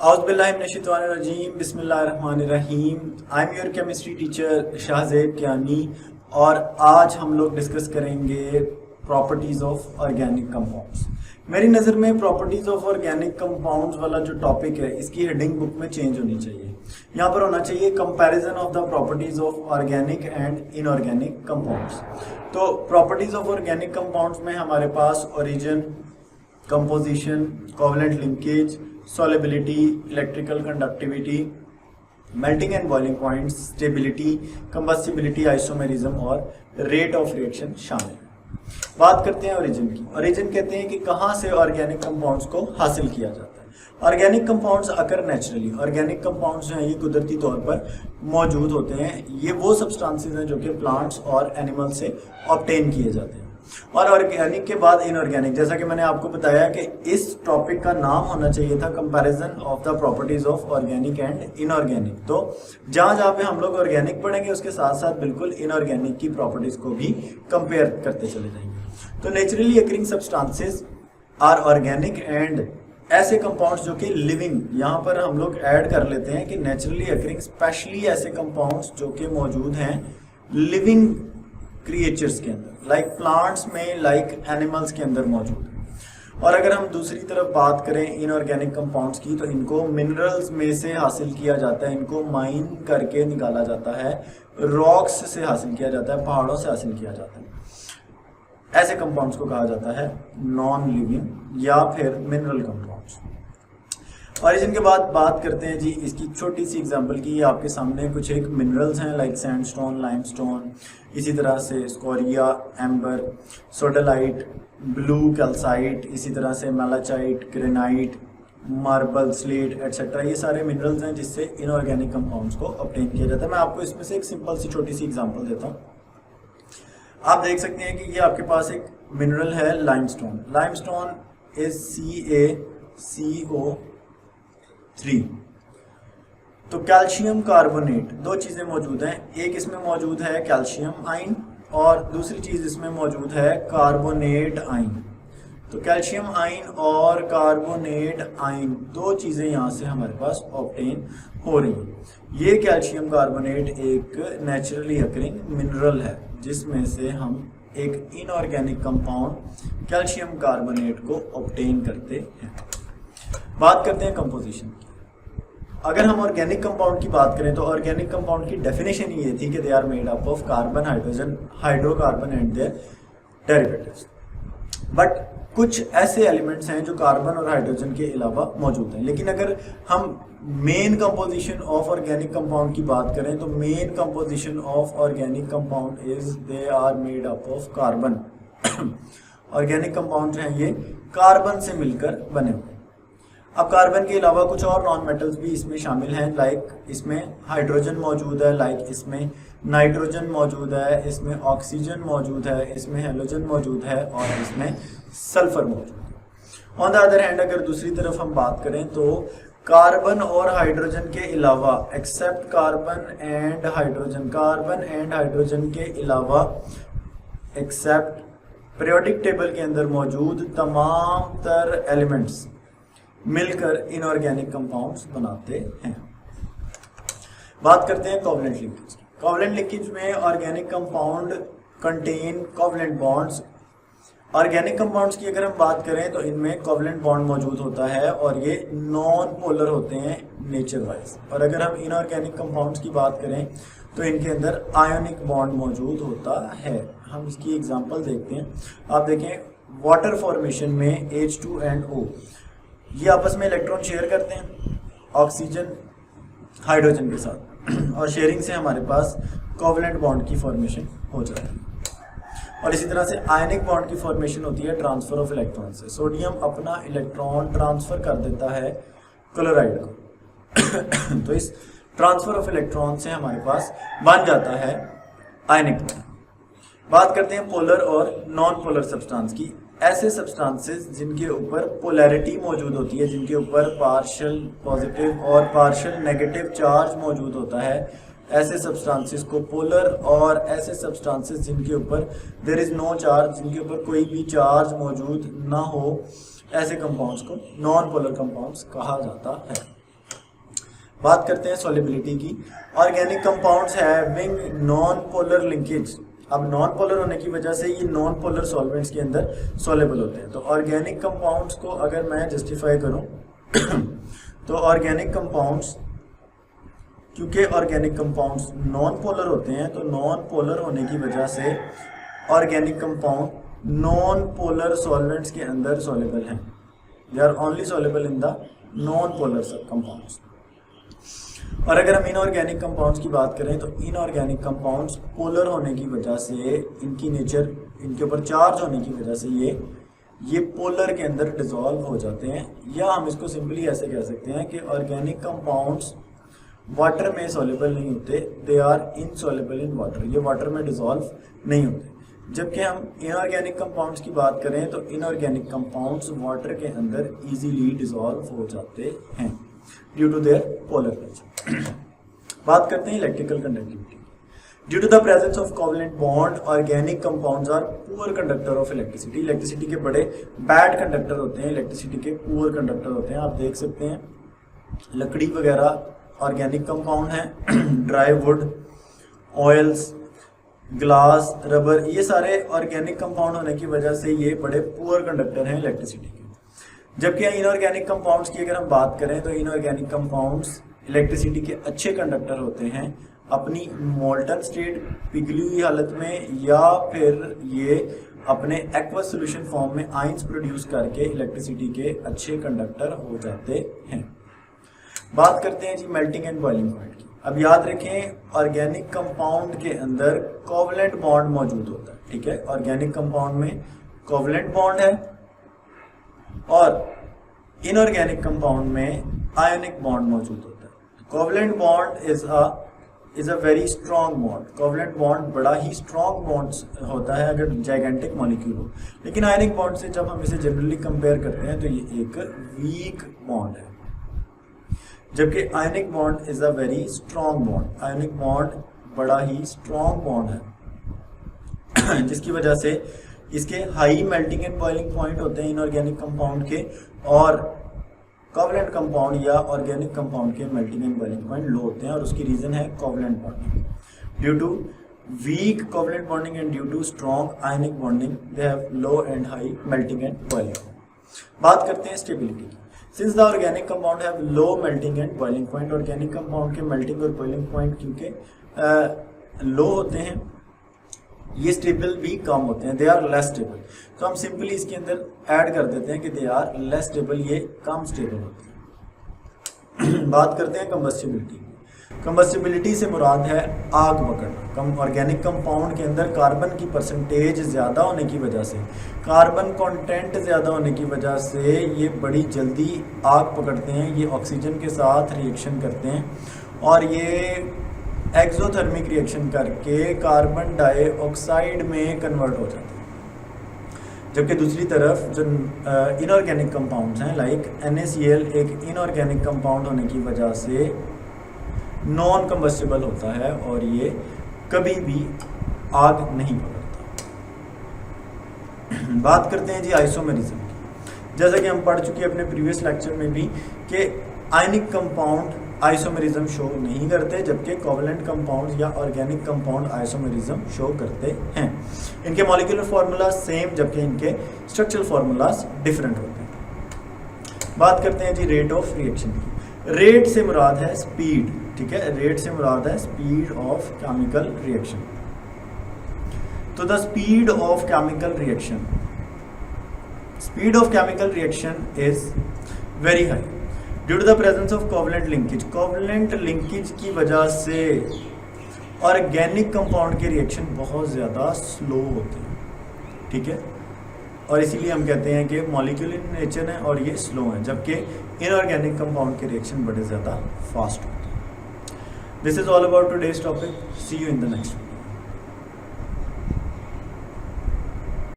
औज़ुबिल्लाहिमिनश्शैतानिर्रजीम बिस्मिल्लाहिर्रहमानिर्रहीम। I am your chemistry teacher Shahzeb Kiyani और आज हम लोग डिस्कस करेंगे प्रॉपर्टीज़ ऑफ ऑर्गेनिक कंपाउंड्स। मेरी नज़र में प्रॉपर्टीज़ ऑफ ऑर्गेनिक कंपाउंड्स वाला जो टॉपिक है इसकी हेडिंग बुक में चेंज होनी चाहिए। यहाँ पर होना चाहिए comparison of the properties of organic and inorganic compounds. तो प्रॉपर्टीज़ ऑफ ऑर्गेनिक कंपाउंड्स में हमारे पास origin, composition, covalent linkage, solubility, electrical conductivity, melting and boiling points, stability, combustibility, isomerism और rate of reaction शामिल है। बात करते हैं ओरिजिन की। ओरिजिन कहते हैं कि कहाँ से ऑर्गेनिक कंपाउंड्स को हासिल किया जाता है। ऑर्गेनिक कंपाउंड्स अकर नेचुरली, ऑर्गेनिक कंपाउंड्स जो हैं ये कुदरती तौर पर मौजूद होते हैं। ये वो सब्सटेंसेस हैं जो कि प्लांट्स और एनिमल से ऑब्टेन किए जाते हैं। और ऑर्गेनिक के बाद इनऑर्गेनिक, जैसा कि मैंने आपको बताया कि इस टॉपिक का नाम होना चाहिए था comparison of the properties of organic and inorganic. तो जहां जहां पे हम लोग ऑर्गेनिक पढ़ेंगे उसके साथ साथ बिल्कुल इनऑर्गेनिक की प्रॉपर्टीज को भी कंपेयर करते चले जाएंगे। तो naturally occurring substances are organic and ऐसे कंपाउंड्स जो कि लिविंग, यहाँ पर हम लोग ऐड कर लेते हैं कि नेचुरली अकरिंग स्पेशली ऐसे कंपाउंड्स जो कि मौजूद हैं लिविंग क्रिएचर्स के अंदर, लाइक प्लांट्स में, लाइक एनिमल्स के अंदर मौजूद है। और अगर हम दूसरी तरफ बात करें इनऑर्गेनिक कंपाउंड्स की, तो इनको मिनरल्स में से हासिल किया जाता है, इनको माइन करके निकाला जाता है, रॉक्स से हासिल किया जाता है, पहाड़ों से हासिल किया जाता है। ऐसे कंपाउंड्स को कहा जाता है नॉन लिविंग या फिर मिनरल कंपाउंड्स। ऑरिजिन के बाद बात करते हैं जी इसकी छोटी सी एग्जांपल की। आपके सामने कुछ एक मिनरल्स हैं लाइक सैंडस्टोन, लाइमस्टोन, इसी तरह से स्कोरिया, एम्बर, सोडेलाइट, ब्लू कैल्साइट, इसी तरह से मेलाचाइट, ग्रेनाइट, मार्बल, स्लेट एटसेट्रा। ये सारे मिनरल्स हैं जिससे इनऑर्गेनिक कंपाउंड्स को ऑब्टेन किया जाता है। मैं आपको इसमें से एक सिंपल सी छोटी सी एग्जांपल देता हूँ। आप देख सकते हैं कि ये आपके पास एक मिनरल है लाइमस्टोन। Limestone is CaCO3। तो कैल्शियम कार्बोनेट, दो चीज़ें मौजूद हैं। एक इसमें मौजूद है कैल्शियम आयन और दूसरी चीज़ इसमें मौजूद है कार्बोनेट आयन। तो कैल्शियम आयन और कार्बोनेट आयन दो चीज़ें यहाँ से हमारे पास ऑब्टेन हो रही हैं। ये कैल्शियम कार्बोनेट एक नेचुरली अकरिंग मिनरल है जिसमें से हम एक इनऑर्गेनिक कंपाउंड कैल्शियम कार्बोनेट को ऑब्टेन करते हैं। बात करते हैं कंपोजिशन की। अगर हम ऑर्गेनिक कंपाउंड की बात करें तो ऑर्गेनिक कंपाउंड की डेफिनेशन ये थी कि they are made up of carbon, hydrogen, hydrocarbon and their derivatives. But कुछ ऐसे एलिमेंट्स हैं जो कार्बन और हाइड्रोजन के अलावा मौजूद हैं। लेकिन अगर हम main composition of organic compound की बात करें तो main composition of organic compound is they are made up of carbon. Organic compound जो हैं ये कार्बन से मिलकर बने हुए। अब कार्बन के अलावा कुछ और नॉन मेटल्स भी इसमें शामिल हैं, लाइक इसमें हाइड्रोजन मौजूद है, लाइक इसमें नाइट्रोजन मौजूद है, इसमें ऑक्सीजन मौजूद है, इसमें हेलोजन मौजूद है और इसमें सल्फर मौजूद है। ऑन द अदर हैंड अगर दूसरी तरफ हम बात करें तो कार्बन और हाइड्रोजन के अलावा, except carbon and hydrogen, carbon and hydrogen के अलावा एक्सेप्ट पीरियोडिक टेबल के अंदर मौजूद तमाम तर एलिमेंट्स मिलकर इनऑर्गेनिक कंपाउंड्स बनाते हैं। बात करते हैं कोवलेंट लिंकेज। कोवलेंट लिंकेज में organic compound contain covalent bonds. Organic compounds की अगर हम बात करें तो इनमें कोवलेंट बॉन्ड मौजूद होता है और ये नॉन पोलर होते हैं नेचर वाइज। और अगर हम इनऑर्गेनिक कंपाउंड्स की बात करें तो इनके अंदर आयोनिक बॉन्ड मौजूद होता है। हम इसकी एग्जांपल देखते हैं। आप देखें वाटर फॉर्मेशन में H2 एंड O ये आपस में इलेक्ट्रॉन शेयर करते हैं ऑक्सीजन हाइड्रोजन के साथ और शेयरिंग से हमारे पास कोवलेंट बॉन्ड की फॉर्मेशन हो जाती है। और इसी तरह से आयनिक बॉन्ड की फॉर्मेशन होती है ट्रांसफर ऑफ इलेक्ट्रॉन से। सोडियम अपना इलेक्ट्रॉन ट्रांसफर कर देता है क्लोराइड को तो इस ट्रांसफर ऑफ इलेक्ट्रॉन से हमारे पास बन जाता है आयनिक बॉन्ड। बात करते हैं पोलर और नॉन पोलर सब्सटेंस की। ऐसे सब्सटेंसेस जिनके ऊपर पोलैरिटी मौजूद होती है, जिनके ऊपर पार्शियल पॉजिटिव और पार्शियल नेगेटिव चार्ज मौजूद होता है, ऐसे सब्सटेंसेस को पोलर, और ऐसे सब्सटेंसेस जिनके ऊपर देयर इज नो चार्ज, जिनके ऊपर कोई भी चार्ज मौजूद ना हो, ऐसे कंपाउंड्स को नॉन पोलर कंपाउंड्स कहा जाता है। बात करते हैं सॉल्युबिलिटी की। Organic compounds having non polar linkage. अब नॉन पोलर होने की वजह से ये नॉन पोलर सॉल्वेंट्स के अंदर सॉल्युबल होते हैं। तो ऑर्गेनिक कंपाउंड्स को अगर मैं जस्टिफाई करूं तो ऑर्गेनिक कंपाउंड्स, क्योंकि ऑर्गेनिक कंपाउंड्स नॉन पोलर होते हैं, तो नॉन पोलर होने की वजह से organic compound non polar solvents के अंदर सॉल्युबल हैं। They are only soluble in the non polar compounds. और अगर हम इनऑर्गेनिक कंपाउंड्स की बात करें तो इनऑर्गेनिक कंपाउंड्स पोलर होने की वजह से, इनकी नेचर, इनके ऊपर चार्ज होने की वजह से ये पोलर के अंदर डिसॉल्व हो जाते हैं। या हम इसको सिंपली ऐसे कह सकते हैं कि ऑर्गेनिक कंपाउंड्स वाटर में सॉल्युबल नहीं होते, they are insoluble in water, ये वाटर में डिसॉल्व नहीं होते। जबकि हम इनऑर्गेनिक कंपाउंड्स की बात करें तो इनऑर्गेनिक कंपाउंड्स वाटर के अंदर इजीली डिसॉल्व हो जाते हैं due to their polar nature. बात करते हैं electrical conductivity. Due to the presence of covalent bond organic compounds are poor conductor of electricity. Electricity के बड़े बैड कंडक्टर होते हैं, इलेक्ट्रिसिटी के पुअर कंडक्टर होते हैं। आप देख सकते हैं लकड़ी वगैरह ऑर्गेनिक कंपाउंड है, dry would, oils, glass, rubber, ये सारे ऑर्गेनिक कंपाउंड होने की वजह से ये बड़े पुअर कंडक्टर हैं इलेक्ट्रिसिटी के। जबकि इनऑर्गेनिक कंपाउंड्स की अगर हम बात करें तो इनऑर्गेनिक कंपाउंड्स इलेक्ट्रिसिटी के अच्छे कंडक्टर होते हैं अपनी मोल्टन स्टेट, पिघली हुई हालत में, या फिर ये अपने एक्वस सॉल्यूशन फॉर्म में आयंस प्रोड्यूस करके इलेक्ट्रिसिटी के अच्छे कंडक्टर हो जाते हैं। बात करते हैं जी मेल्टिंग एंड बॉइलिंग पॉइंट की। अब याद रखें ऑर्गेनिक कंपाउंड के अंदर कोवलेंट बॉन्ड मौजूद होता है, ठीक है। ऑर्गेनिक कंपाउंड में कोवलेंट बॉन्ड है और इनऑर्गेनिक कंपाउंड में आयनिक बॉन्ड मौजूद होता है। Covalent bond is a very strong bond. Covalent bond बड़ा ही स्ट्रॉन्ग बॉन्ड होता है अगर जाइगेंटिक मॉलिक्यूल हो, लेकिन आयनिक बॉन्ड से जब हम इसे जनरली कंपेयर करते हैं तो ये एक वीक बॉन्ड है। जबकि ionic bond is a very strong bond. Ionic bond बड़ा ही स्ट्रॉन्ग बॉन्ड है जिसकी वजह से इसके high melting and boiling point होते हैं इनऑर्गेनिक कंपाउंड के, और कोवलेंट कंपाउंड या ऑर्गेनिक कंपाउंड के melting and boiling point low होते हैं। और उसकी रीजन है covalent bonding. Due to weak covalent bonding and due to strong ionic bonding they have low and high melting and boiling. बात करते हैं स्टेबिलिटी की। Since the organic compound have low melting and boiling point, organic compound के melting और boiling point क्योंकि लो होते हैं, ये स्टेबल भी कम होते हैं, दे आर लेस स्टेबल। तो हम सिंपली इसके अंदर ऐड कर देते हैं कि दे आर लेस स्टेबल, ये कम स्टेबल होते हैं। बात करते हैं कंबस्टिबिलिटी। कंबस्टिबिलिटी से मुराद है आग पकड़ना। ऑर्गेनिक कंपाउंड के अंदर कार्बन की परसेंटेज ज़्यादा होने की वजह से, कार्बन कंटेंट ज़्यादा होने की वजह से ये बड़ी जल्दी आग पकड़ते हैं। ये ऑक्सीजन के साथ रिएक्शन करते हैं और ये एक्सोथर्मिक रिएक्शन करके कार्बन डाइऑक्साइड में कन्वर्ट हो जाते हैं। जबकि दूसरी तरफ जो इनऑर्गेनिक कंपाउंड्स हैं लाइक NaCl एक इनऑर्गेनिक कंपाउंड होने की वजह से नॉन कंबस्टिबल होता है और ये कभी भी आग नहीं पकड़ता। बात करते हैं जी आइसोमेरिज्म की। जैसा कि हम पढ़ चुके हैं अपने प्रीवियस लेक्चर में भी कि आयनिक कंपाउंड आइसोमेरिज्म शो नहीं करते, जबकि कोवलेंट कंपाउंड या ऑर्गेनिक कंपाउंड आइसोमेरिज्म शो करते हैं। इनके मॉलिक्यूलर फार्मूला सेम, जबकि इनके स्ट्रक्चरल फार्मूलाज डिफरेंट होते हैं। बात करते हैं जी रेट ऑफ रिएक्शन की। रेट से मुराद है स्पीड, ठीक है। रेट से मुराद है स्पीड ऑफ केमिकल रिएक्शन। तो the speed of chemical reaction, speed of chemical reaction is very high due to the presence of covalent linkage. Covalent linkage की वजह से ऑर्गेनिक कंपाउंड के रिएक्शन बहुत ज़्यादा स्लो होते हैं, ठीक है। और इसीलिए हम कहते हैं कि मॉलिक्यूलर नेचर है और ये स्लो है, जबकि इनऑर्गेनिक कंपाउंड के रिएक्शन बड़े ज़्यादा फास्ट होते हैं। This is all about today's topic. See you in the next.